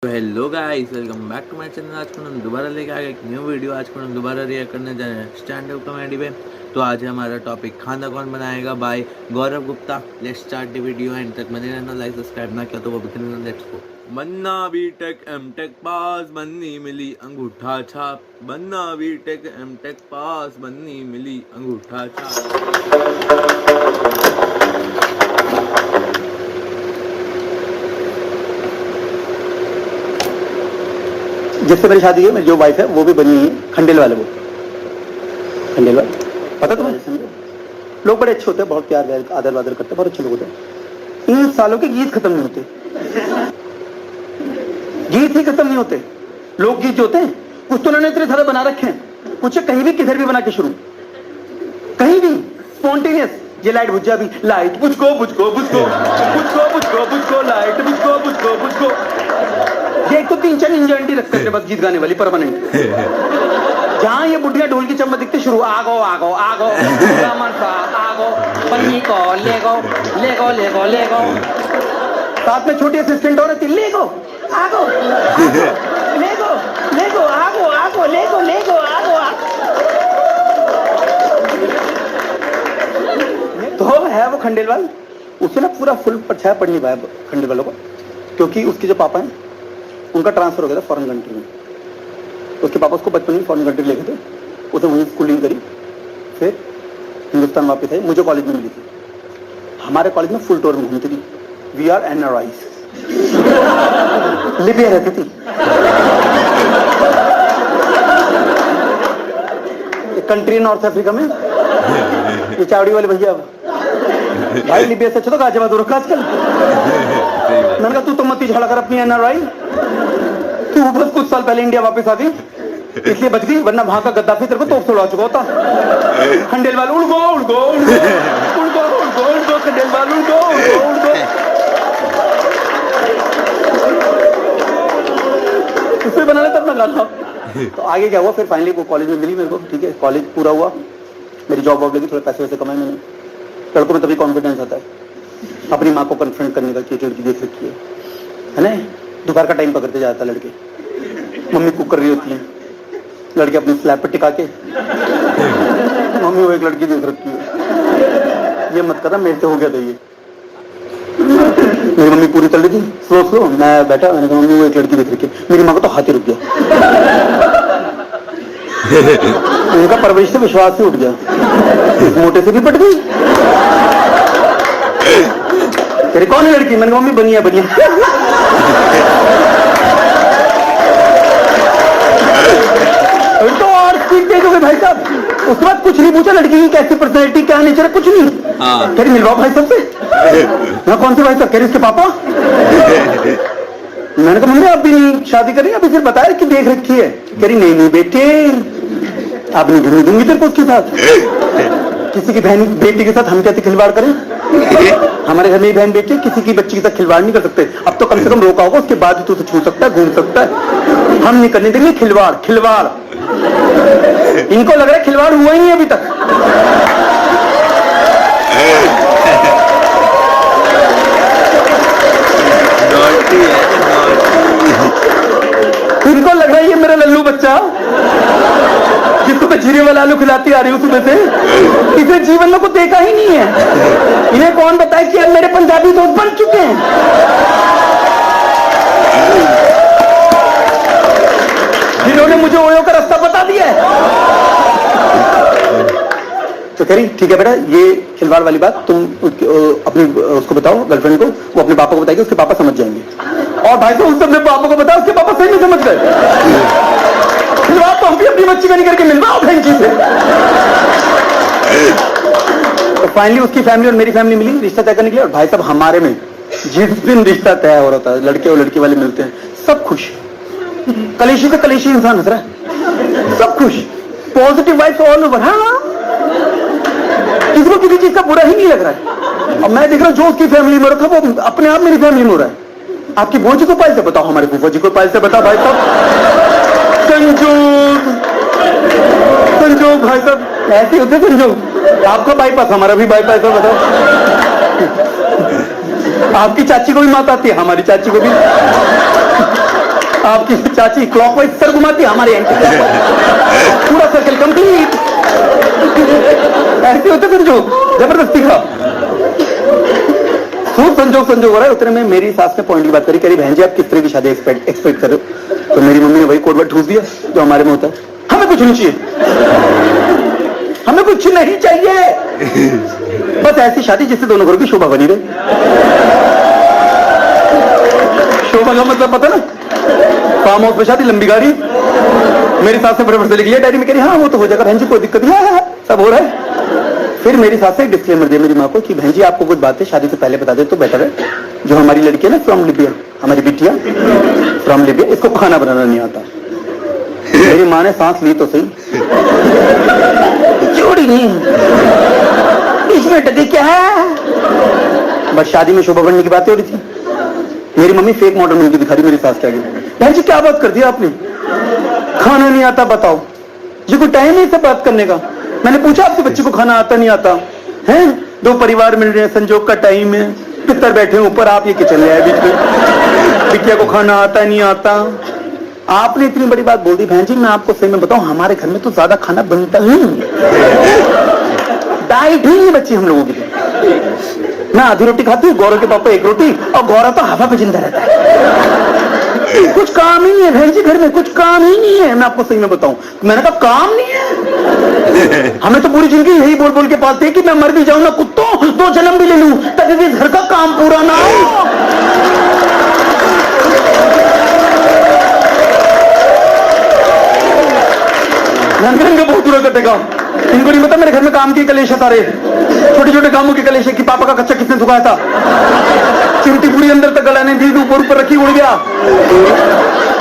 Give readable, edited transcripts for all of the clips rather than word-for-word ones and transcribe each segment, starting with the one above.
तो hello guys, welcome back to my channel. आज को हम दोबारा लेके आ गए एक न्यू वीडियो। आज को हम दोबारा रिएक्ट करने जा रहे हैं स्टैंड अप कॉमेडी पे। तो आज हमारा टॉपिक खाना कौन बनाएगा by Gaurav Gupta. Let's start the video. End तक बने रहना, लाइक सब्सक्राइब ना किया तो वो भी करना। Let's go. बनना बीटेक एमटेक पास, बननी मिली अंगूठा छाप। बनना बीटेक एमटेक पास, बननी मिली अंगूठा छाप। जिससे मेरी शादी है, मेरी जो वाइफ है वो भी बनी है खंडेलवाल। वो खंडेलवाल पता तुम्हें? लोग बड़े अच्छे होते हैं, बहुत प्यार आदर वादर करते हैं, बहुत अच्छे लोग होते हैं। 3 सालों के गीत खत्म नहीं होते, गीत ही खत्म नहीं होते। लोकगीत जो होते हैं कुछ तो उन्होंने इतने सारे बना रखे हैं, कुछ कहीं भी किधर भी बना के शुरू, कहीं भी स्पॉन्टेनियस। ये लाइट बुझ जा भी, लाइट बुझको बुझको बुझको बुझको बुझको बुझको लाइट बुझको बुझको बुझको। ये एक तो 3-4 इंजॉइंटी रखते हैं बस गीत गाने वाली परमानेंट। जहां ये बुढ़िया ढोल की चम्मच दिखते शुरू, आगो आगो आगो आगो पन्नी को लेगो लेगो लेगो लेगो। साथ में छोटी असिस्टेंट और रहती, लेगो आगो लेगो लेगो आगो आगो लेगो लेगो आगो। तो है वो खंडेलवाल, उसे ना पूरा फुल परछाया पड़ नहीं पाया खंडेलवालों को, क्योंकि उसके जो पापा हैं उनका ट्रांसफर हो गया था फॉरेन कंट्री में। उसके पापा उसको बचपन में फॉरेन कंट्री ले गए थे, उसने वहीं स्कूलिंग करी, फिर हिंदुस्तान वापस आई। मुझे कॉलेज में मिली थी, हमारे कॉलेज में फुल टूर में घूमती थी। We are NRIs. लिबिया रहती थी, एक कंट्री नॉर्थ अफ्रीका में। ये चावड़ी वाले भैया भाई लिबिया से अच्छा तो गाजियाबाद हो रखा आजकल। मैंने कहा तू तो मत ही झगड़ा कर अपनी एनआरआई, तू बस कुछ साल पहले इंडिया वापस आ गई इसलिए बच गई, वरना वहां का गद्दाफी तेरे को तोप तोड़ा चुका होता। खंडेलवाल उड़गो उड़गो उड़गो उड़गो उड़गो उड़गो खंडेलवाल उड़गो उड़गो उड़गो। उससे बना लेता अपना गाना। तो आगे क्या हुआ, फिर फाइनली वो कॉलेज में मिली मेरे को, ठीक है, कॉलेज पूरा हुआ, मेरी जॉब वॉब लगी, थोड़े पैसे वैसे कमाए मैंने। लड़कों में तभी कॉन्फिडेंस आता है अपनी माँ को कन्फ्रंट करने का कि लड़की देख रखी है ना। दोपहर का टाइम पकड़ते जाता लड़के, मम्मी कुक कर रही होती है, लड़के अपनी स्लैब पे टिका के, मम्मी वो एक लड़की देख रखी है, ये मत करना मेरे से हो गया था ये। मेरी मम्मी पूरी चल रही थी, स्लो स्लो, मैं बैठा, मैंने कहा मम्मी वो एक लड़की देख रखी है। मेरी माँ को तो हाथ ही रुक गया, उनका परवरिश से विश्वास ही उठ गया, इस मोटे से भी पट गई। तेरे कौन है लड़की? मैंने कहा मम्मी बनिया बनिया। तो और सीख देखोगे भाई साहब। उसके बाद कुछ नहीं पूछा लड़की की कैसी पर्सनैलिटी, क्या नेचर है, कुछ नहीं। कह रही मिलवाओ भाई साहब से। मैं कौन से भाई साहब? कह रही उसके पापा। मैंने कहा मम्मी आप भी नहीं शादी करेंगे, अभी फिर बताया कि देख रखी है। कह रही नहीं नहीं बेटे, आप नहीं घूमने दूंगी तेरे को उसके साथ, किसी की बहन बेटी के साथ हम कैसे खिलवाड़ करें? हमारे घर में बहन बेटी, किसी की बच्ची के साथ खिलवाड़ नहीं कर सकते। अब तो कम से कम रोका होगा, उसके बाद ही तू छू सकता है, घूम सकता है, हम नहीं करने देंगे खिलवाड़। खिलवाड़ इनको लग रहा है खिलवाड़ हुआ ही नहीं अभी तक। इनको लग रहा है ये मेरा लल्लू बच्चा जिसको मैं जीरे वाला आलू खिलाती आ रही हूँ सुबह से, इसे जीवन में कुछ देखा ही नहीं है। इन्हें कौन बताए कि अब मेरे पंजाबी दोस्त बन चुके हैं। जिन्होंने मुझे ओयो का रास्ता बता दिया है। तो कह रही ठीक है बेटा, ये खिलवाड़ वाली बात तुम अपनी उसको बताओ, गर्लफ्रेंड को, वो अपने पापा को बताएगी, उसके पापा समझ जाएंगे। और भाई साहब उसने अपने पापा को बताया, उसके पापा सही में समझ गए। खिलवाड़ तो हम भी अपनी बच्ची का नहीं करके मिलवाओ बहन जी से। तो फाइनली उसकी फैमिली और मेरी फैमिली मिली रिश्ता तय करने के लिए। और भाई साहब हमारे में जिस दिन रिश्ता तय हो रहा था, लड़के और लड़की वाले मिलते हैं, सब खुश, कलेशी का कलेशी इंसान हंस रहा है, सब खुश, पॉजिटिव वाइब्स ऑल ओवर। हाँ, किसी को किसी चीज का बुरा ही नहीं लग रहा है। और मैं देख रहा हूँ जो उसकी फैमिली में रखा वो अपने आप मेरी फैमिली में हो रहा है। आपकी बुआ जी को पायल से बताओ, हमारे फूफा जी को पायल से बताओ। भाई साहब संजोग, संजोग भाई साहब ऐसे होते संजोग। आपका बाईपास, हमारा भी बाईपास है, बताओ। आपकी चाची को भी मात आती है, हमारी चाची को भी। आपकी चाची क्लॉकवाइज सर घुमाती, हमारे पूरा सर्कल कंप्लीट। ऐसे होते संजोग, जबरदस्ती का खूब संजोग हो रहा है। उतने में मेरी सास ने पॉइंट की बात करी, कह रही बहन जी आप किस तरह की शादी एक्सपेक्ट कर रहे हो? तो मेरी मम्मी ने वही कोडवर्ड ठूस दिया जो हमारे में होता है, हमें कुछ नहीं चाहिए, हमें कुछ नहीं चाहिए, बस ऐसी शादी जिससे दोनों घरों की शोभा बनी रहे। शोभा का मतलब पता ना, फार्म हाउस में शादी, लंबी गाड़ी। मेरी सास ने बराबर से लिख लिया डायरी में, कह रही हाँ वो तो हो जाएगा बहन जी, कोई दिक्कत नहीं है, सब हो रहा है। फिर मेरी सास ने डिस्क्लेमर दिया मेरी माँ को कि बहन जी आपको कुछ बातें शादी से पहले बता दे तो बेटर है। जो हमारी लड़की है ना फ्रॉम लिबिया, हमारी बिटिया फ्रॉम लिबिया, इसको खाना बनाना नहीं आता। मेरी माँ ने सांस ली तो सही, छोड़ी नहीं, इसमें डगे क्या है। बस शादी में शोभा बढ़ने की बातें हो रही थी। मेरी मम्मी फेक मॉडल मुझे दिखा रही मेरी सास के आगे, बहन जी क्या बात कर दिया आपने, खाना नहीं आता बताओ, ये कोई टाइम है सब बात करने का। मैंने पूछा आपके बच्चे को खाना आता नहीं आता है? दो परिवार मिल रहे हैं, संजोग का टाइम है, पितर बैठे हैं ऊपर, आप ये किचन ले आए बीच में, बिटिया को खाना आता नहीं आता। आपने इतनी बड़ी बात बोल दी। बहन जी मैं आपको सही में बताऊं, हमारे घर में तो ज्यादा खाना बनता ही नहीं, डाइट ही नहीं बच्ची हम लोगों की। मैं आधी रोटी खाती हूँ, गौरव के पापा एक रोटी, और गौरव तो हवा पे जिंदा रहता है। कुछ काम ही नहीं है बहन जी, घर में कुछ काम ही नहीं है। मैं आपको सही में बताऊं, मैंने कहा काम नहीं है, हमें तो पूरी जिंदगी यही बोल बोल के पालते हैं कि मैं मर भी जाऊं ना कुत्तों, 2 जन्म भी ले लूं ताकि इस घर का काम पूरा ना हो। बहुत दूर कटेगा, इनको नहीं पता मेरे घर में काम की कलेश है सारे, छोटे छोटे कामों की कलेश है कि पापा का कच्चा किसने सुखाया था, चिमटी पूरी अंदर तक गलाने दी, ऊपर रखी उड़ गया,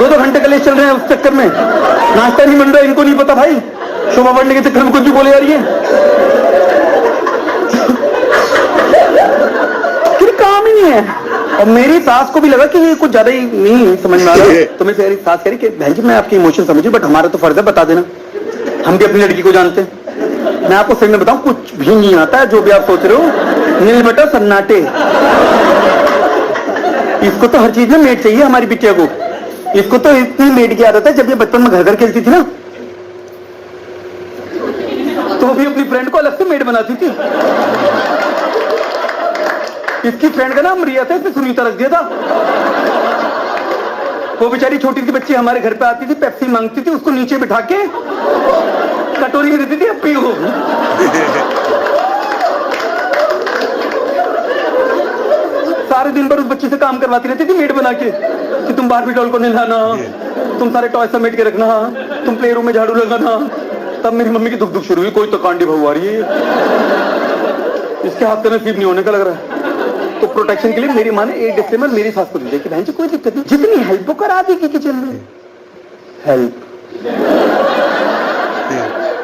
2-2 घंटे कलेश चल रहे हैं उस चक्कर में, नाश्ता नहीं बन रहा, इनको नहीं पता भाई, शोभा बढ़ने के चक्कर में कुछ भी बोले जा रही है, फिर काम ही नहीं है। और मेरी सास को भी लगा कि ये कुछ ज्यादा ही नहीं समझ में आ रहा, तो मेरी सास कह रही कि बहन जी मैं आपकी इमोशन समझी, बट हमारा तो फर्ज है बता देना, हम भी अपनी लड़की को जानते हैं। मैं आपको सही में बताऊं, कुछ भी नहीं आता है जो भी आप सोच रहे हो, नील बटा सन्नाटे। इसको तो हर चीज में मेड चाहिए हमारी बिटिया को, इसको तो इतनी मेड की आदत है, जब ये बचपन में घर घर खेलती थी ना तो भी अपनी फ्रेंड को अलग से मेड बनाती थी। इसकी फ्रेंड का नाम रिया था, इसने सुनीता रख दिया था। वो बेचारी छोटी सी बच्ची हमारे घर पे आती थी, पेप्सी मांगती थी, उसको नीचे बिठा के कटोरी में देती थी, अब पियो। सारे दिन भर उस बच्ची से काम करवाती रहती थी मेड बना के, कि तुम बारबी डॉल को नहलाना, तुम सारे टॉय समेट के रखना, तुम प्ले रूम में झाड़ू लगाना। तब मेरी मम्मी की दुख दुख शुरू हुई, कोई तो कांडी बहू आ रही है, इसके हाथ से नसीब नहीं होने का लग रहा है। तो प्रोटेक्शन के लिए मेरी माँ ने एक डिस्क्लेमर मेरी सास को दी थी कि बहन जी कोई दिक्कत नहीं, जितनी हेल्प करा दी कि किचन में हेल्प,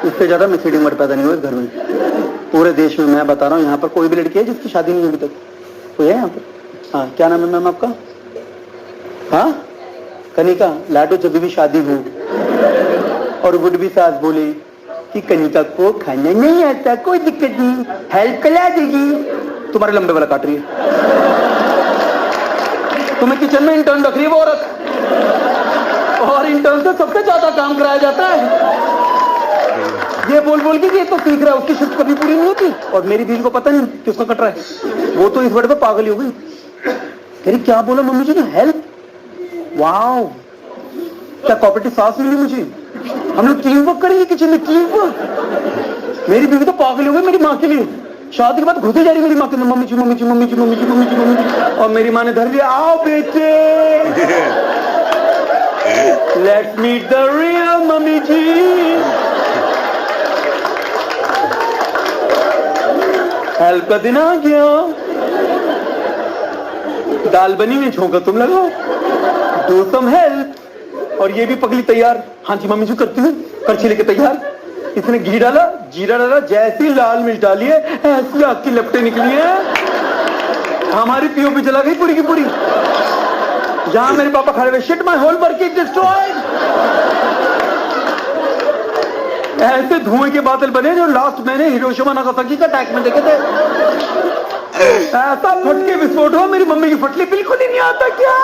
इससे ज्यादा मिसलीडिंग वर्ड पैदा नहीं हुआ इस घर में पूरे देश में। मैं बता रहा हूँ, यहाँ पर कोई भी लड़की है जिसकी शादी नहीं अभी तक, कोई है यहाँ पर? हाँ क्या नाम है मैम आपका? हाँ कनिका। लाडो जब भी शादी हो और वुड भी सास बोले कि कनिका को खाना नहीं आता, कोई दिक्कत नहीं, हेल्प करा देगी, तुम्हारे लंबे वाला काट रही है, तुम्हें किचन में इंटर्न रख रही है वो औरत, और इंटर्न से सबसे ज्यादा काम कराया जाता है। ये बोल बोल के ये तो सीख रहा है, उसकी शिफ्ट कभी पूरी नहीं होती, और मेरी बीवी को पता नहीं कि उसका कट रहा है। वो तो इस वर्ड पे पागल हो गई, कह रही क्या बोला मम्मी जी ने, हेल्प, वाओ क्या कॉपरेटिव सास मिली मुझे, हम लोग टीम वर्क करेंगे किचन में, टीम वर्क। मेरी बीवी तो पागल हो गई मेरी माँ के लिए, शादी के बाद घुसे जा रही मेरी माँ के, mummy ji mummy ji mummy ji mummy ji mummy ji mummy ji, और मेरी माँ ने धर लिया, आओ बेटे let's meet the real mummy ji. Help का दिन आ गया, दाल बनी हुई, झोंका तुम लगाओ, डू सम हेल्प। और ये भी पगली तैयार, हाँ जी मम्मी जी करती हूँ, करछी लेके तैयार। इसने घी डाला, जीरा डाला, जैसी लाल मिर्च डाली है ऐसी आग की लपटें निकली है, हमारी पीओपी जला गई पूरी की पूरी। जहां मेरे पापा खड़े हुए, shit my whole work is destroyed. ऐसे धुएं के बादल बने जो लास्ट मैंने हिरोशिमा नागासाकी का अटैक में देखे थे। ऐसा फटके विस्फोट हुआ, मेरी मम्मी की फटली बिल्कुल ही नहीं आता क्या।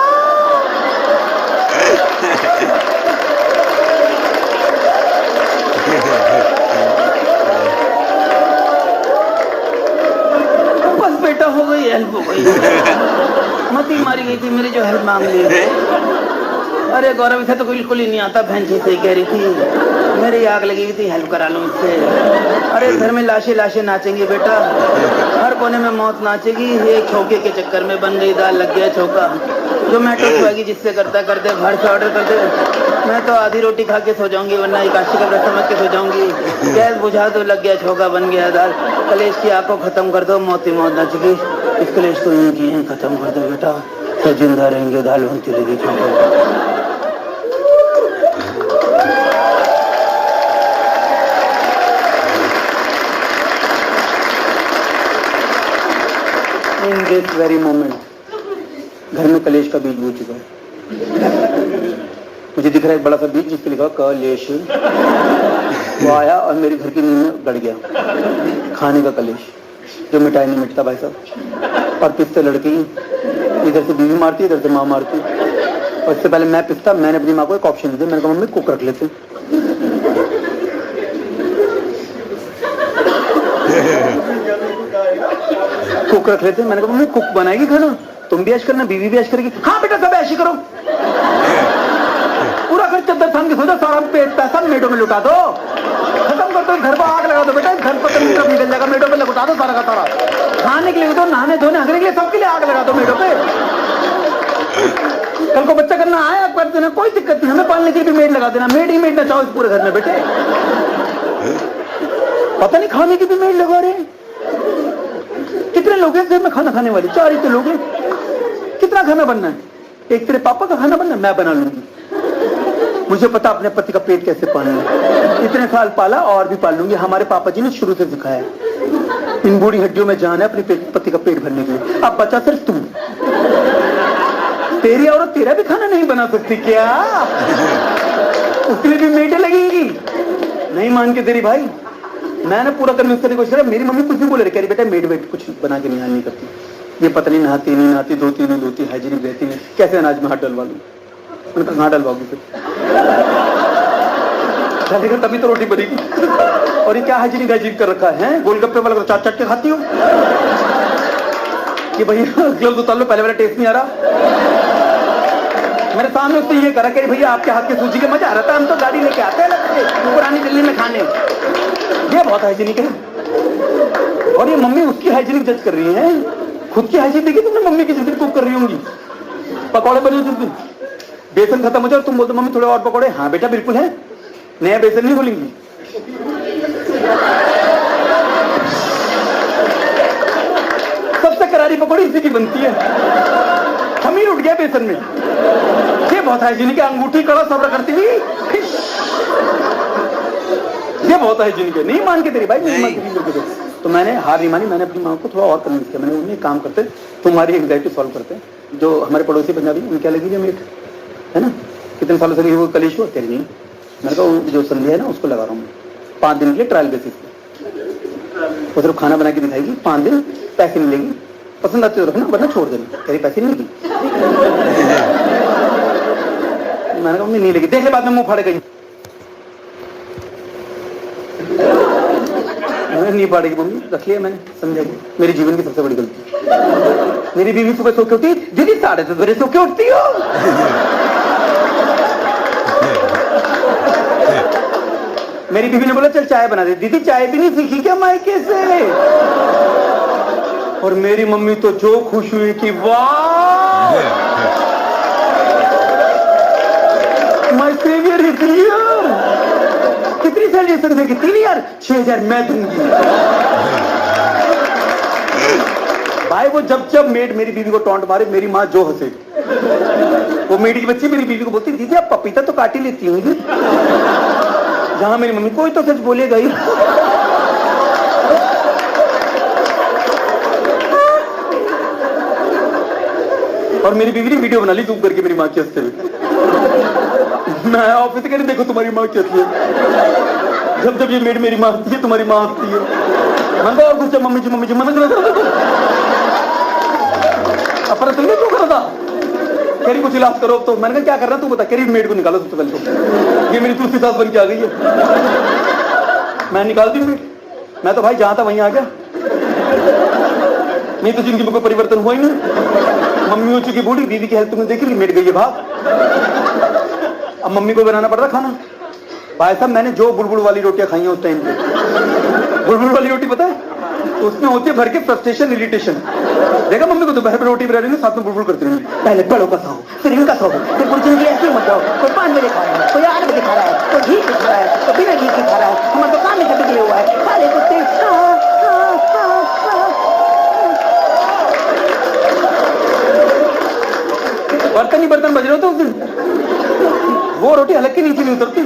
मांग ली। अरे गौरव इसे तो बिल्कुल ही नहीं आता, बहन जी सही कह रही थी, मेरी आग लगी हुई थी, हेल्प करा लूं इससे। अरे घर में लाशें लाशें नाचेंगी बेटा, हर कोने में मौत नाचेगी, एक छौके के चक्कर में बन गई दाल, लग गया चौका। जोमेटो स्विगी जिससे करता करते घर से ऑर्डर कर दे, मैं तो आधी रोटी खा के सो जाऊंगी, वरना एकादशी का व्रत समझ के सो जाऊंगी। गैस बुझा दो, लग गया चौका, बन गया दाल। कलेश की आग को खत्म कर दो, मौत ही मौत नाचेगी, इस कलेश को यूं की यूं खत्म कर दो बेटा, तो जिंदा रहेंगे, दाल बनती रहेगी चौका। इन दिस वेरी मोमेंट घर में कलेश का बीज बो चुका है। मुझे दिख रहा है एक बड़ा सा बीज जिसपे लिखा कलेश, वो आया और मेरे घर की नींव में गड़ गया। खाने का कलेश जो मिटाई नहीं मिटता भाई साहब। और पिसते लड़की, इधर से बीवी मारती, इधर से माँ मारती। और इससे पहले मैं पिसता, मैंने अपनी माँ को एक ऑप्शन दिया, मैंने कहा मम्मी कुक रख लेते। कुक रख लेते, मैंने कहा मम्मी कुक बनाएगी खाना, तुम भी ऐश करना, बीवी भी ऐश करेगी। हाँ बेटा सब ऐश ही करो, पूरा घर चद्दर थाम के सो जाओ, सारा पेट पैसा मेडों में लुटा दो, खत्म कर दो, घर पर आग लगा दो बेटा, घर पर निकल जाएगा, मेडों में लुटा दो सारा का सारा। खाने के लिए दो, नहाने धोने हंसने के लिए, सबके लिए आग लगा दो मेडों पे। कल को बच्चा करना आया कर देना, कोई दिक्कत नहीं, हमें पालने के लिए भी मेड लगा देना, मेड ही मेड ना चाहो इस पूरे घर में बेटे। पता नहीं खाने की भी मेड लगा रहे हैं। कितने लोग हैं घर में खाना खाने वाले? 4 ही तो लोग हैं। कितना खाना बनना है? एक तेरे पापा का खाना बनना, मैं बना लूंगी। मुझे पता अपने पति का पेट कैसे पालना है, इतने साल पाला और भी पाल लूंगी। हमारे पापा जी ने शुरू से सिखाया, इन बूढ़ी हड्डियों में जान है अपने पति का पेट भरने के लिए। अब बचा सिर्फ तुम, तेरी औरत तेरा भी खाना नहीं बना सकती क्या? उसके लिए भी मेटें लगेंगी। नहीं मान के तेरी भाई, मैंने पूरा कन्विंस करने की कोशिश करा। मेरी मम्मी कुछ भी बोले रही, कह रही बेटा मेड वेट कुछ बना के नहीं करती, ये पता नहीं नहाती नहीं नहाती, धोती नहीं धोती, हाइजीनिक रहती नहीं, कैसे अनाज में हाथ डलवा लूं? उनका कहाँ डलवाओगी फिर? डालेगा तभी तो रोटी बनेगी। और ये क्या हाइजीनिक हाइजीनिक कर रखा है? गोलगप्पे वाला को चाट चाट के खाती हो कि भैया ग्लव्स उतार लो, पहले वाला टेस्ट नहीं आ रहा। मेरे सामने उसने ये करा कि भैया आपके हाथ के सूजी के मजा आ रहा था, हम तो गाड़ी लेके आते हैं पुरानी दिल्ली में खाने। ये बहुत हाइजीनिक है। और ये मम्मी उसकी हाइजीनिक जज कर रही है, खुद की हाइजीनिक देखी तुमने मम्मी की जिस दिन कुक कर रही होंगी। पकौड़े बने जिस दिन, बेसन खत्म हो जाए और तुम बोलते मम्मी थोड़े और पकौड़े। हाँ बेटा बिल्कुल है, नया बेसन नहीं बोलेंगी। सबसे करारी पकौड़ी इसी की बनती है, खमीर उठ गया बेसन में। ये बहुत हाइजीनिक है, अंगूठी कड़ा सब्र करती हुई, ये बहुत हाइजीनिक है। नहीं मान के तेरी भाई, नहीं मान के। तो मैंने हार नहीं मानी, मैंने अपनी माँ को थोड़ा और कन्विंस किया। मैंने उन्हें काम करते, तुम्हारी एंग्जाइटी सॉल्व करते हैं। जो हमारे पड़ोसी पंजाबी, उनकी क्या लगी मेट है ना, कितने सालों से वो कलेश हुआ, कह रही नहीं। मैंने कहा जो संध्या है ना उसको लगा रहा हूँ 5 दिन के लिए ट्रायल बेसिस पे, वो सिर्फ खाना बना के दिखाएगी, 5 दिन पैसे नहीं लेगी, पसंद आते तो रखना वरना छोड़ देना। कह रही पैसे नहीं लेगी। मैंने कहा नहीं लेगी, देख ले बाद में मुंह फाड़े गई। नहीं पाड़ेगी मम्मी, रख लिया मैंने, समझेगी। मेरी जीवन की सबसे बड़ी गलती, मेरी बीवी सुबह सो के उठती, दीदी 10:30 बजे सो के उठती हो। मेरी बीवी ने बोला चल चाय बना दे, दीदी चाय भी नहीं सीखी क्या मायके से? और मेरी मम्मी तो जो खुश हुई कि वाह माय सेवियर इज हियर। कितनी सैलरी देगी? 3,000, 6,000 मैं दूंगी। भाई वो जब जब मेड मेरी बीवी को टॉन्ट मारे, मेरी माँ जो हंसे, वो मेड की बच्ची मेरी बीवी को बोलती दीदी आप पपीता तो काट ही लेती होंगी। जहां मेरी मम्मी कोई तो सच बोलेगा ही। और मेरी बीवी ने वीडियो बना ली जूम करके मेरी माँ के हंसते हुए। मैं ऑफिस कह रही देखो तुम्हारी माँ क्या हंसती है, जब जब ये मेड मेरी माँ हंसती है तुम्हारी माँ हंसती है। मैं और कुछ मम्मी जी मन अपना तुमने क्यों करा था? कह रही कुछ इलाज करो। तो मैंने कहा क्या करना तू बता। कह रही मेड को निकालो सबसे पहले, तो ये मेरी दूसरी सास बन के आ गई है। मैं निकाल दी मेड, मैं तो भाई जहां था वहीं आ गया। नहीं तो जिंदगी में कोई परिवर्तन हुआ ही नहीं। मम्मी हो चुकी बूढ़ी, बीवी की हेल्थ तुमने देखी, मिट गई है भाग। अब मम्मी को बनाना पड़ रहा खाना। भाई साहब मैंने जो बुलबुल वाली रोटियां खाई हैं उस टाइम पे, बुलबुल वाली रोटी पता है तो उसमें होती है भर के फ्रस्ट्रेशन, इरिटेशन। देखा मम्मी को दोपहर में रोटी बना रही है, साथ में बुलबुल करती रही, पहले बड़ों का खाओ, फिर इनका खाओ, फिर पूछेंगे कि ऐसे मत जाओ, कोई 5 बजे खा रहा है, कोई 8 बजे खा रहा है, कोई घी से खा रहा है, कोई बिना घी से खा रहा है, हमारा दुकान में कभी हुआ है, साले कुत्ते। बर्तन ही बर्तन बज रहे हो तो उस दिन वो रोटी हलक की नीचे नहीं उतरती।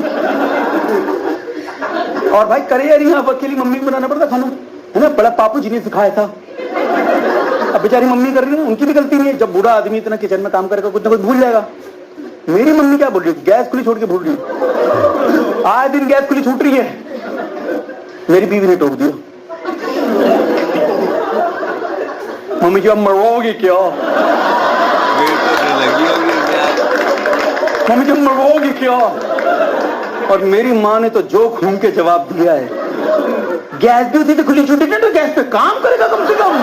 और भाई करे यार यहाँ अकेली मम्मी को बनाना पड़ता खाना, है ना, बड़ा पापू जी ने सिखाया था। अब बेचारी मम्मी कर रही है, उनकी भी गलती नहीं है। जब बूढ़ा आदमी इतना किचन में काम करेगा कुछ ना कुछ भूल जाएगा। मेरी मम्मी क्या बोल रही है, गैस खुली छोड़ के भूल रही है, आए दिन गैस खुली छूट रही है। मेरी बीवी ने टोक दिया, मम्मी जी अब मरवाओगी क्या, मम्मी जब मरवाओगी क्या। और मेरी माँ ने तो जो घूम के जवाब दिया है, गैस भी उसी से खुली छूटी ना तो गैस पे काम करेगा कम से कम।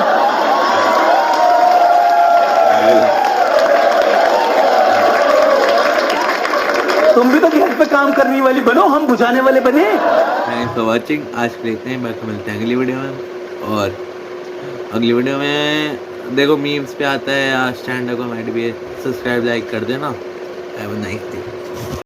तुम भी तो गैस पे काम करने वाली बनो, हम बुझाने वाले बने। Thanks for watching. आज के लिए इतना ही, बाकी मिलते हैं अगली वीडियो में। और अगली वीडियो में देखो मीम्स पे आता है या स्टैंड अप कॉमेडी भी, सब्सक्राइब लाइक कर देना। Have a nice day.